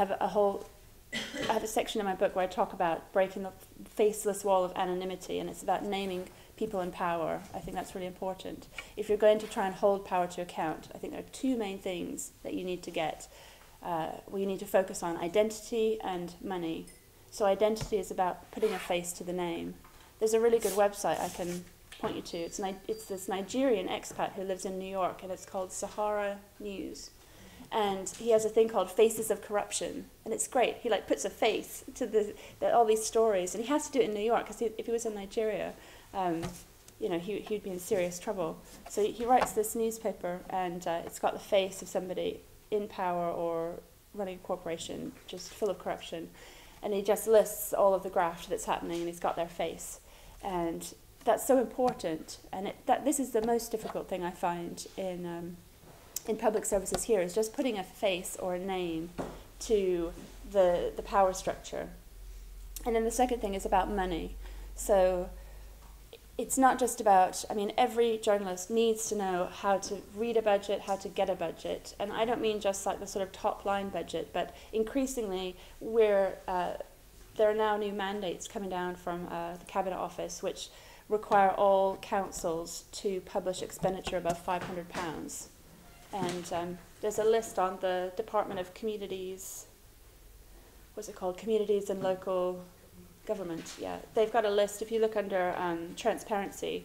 have I have a section in my book where I talk about breaking the faceless wall of anonymity, and it's about naming people in power. I think that's really important. If you're going to try and hold power to account, I think there are two main things that you need to get. You need to focus on identity and money. So identity is about putting a face to the name. There's a really good website I can point you to. It's this Nigerian expat who lives in New York, and it's called Sahara News. And he has a thing called Faces of Corruption, and it's great. He puts a face to all these stories, and he has to do it in New York because if he was in Nigeria, he'd be in serious trouble. So he writes this newspaper, and it's got the face of somebody in power or running a corporation just full of corruption, and he just lists all of the graft that's happening, and he's got their face, and that's so important. And this is the most difficult thing I find in public services here, is just putting a face or a name to the power structure. And then the second thing is about money. So it's not just about, every journalist needs to know how to read a budget, how to get a budget. And I don't mean just the sort of top line budget, but increasingly there are now new mandates coming down from the Cabinet Office which require all councils to publish expenditure above £500. And there's a list on the Department of Communities, what's it called? Communities and Local Government, yeah. They've got a list, if you look under transparency,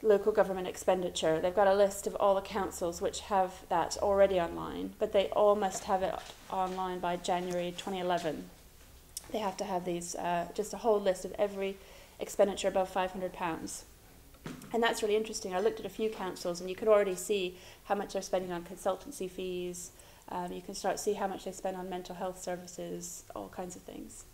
local government expenditure, they've got a list of all the councils which have that already online, but they all must have it online by January 2011. They have to have these, just a whole list of every expenditure above £500. And that's really interesting. I looked at a few councils, and you could already see how much they're spending on consultancy fees. You can start to see how much they spend on mental health services, all kinds of things.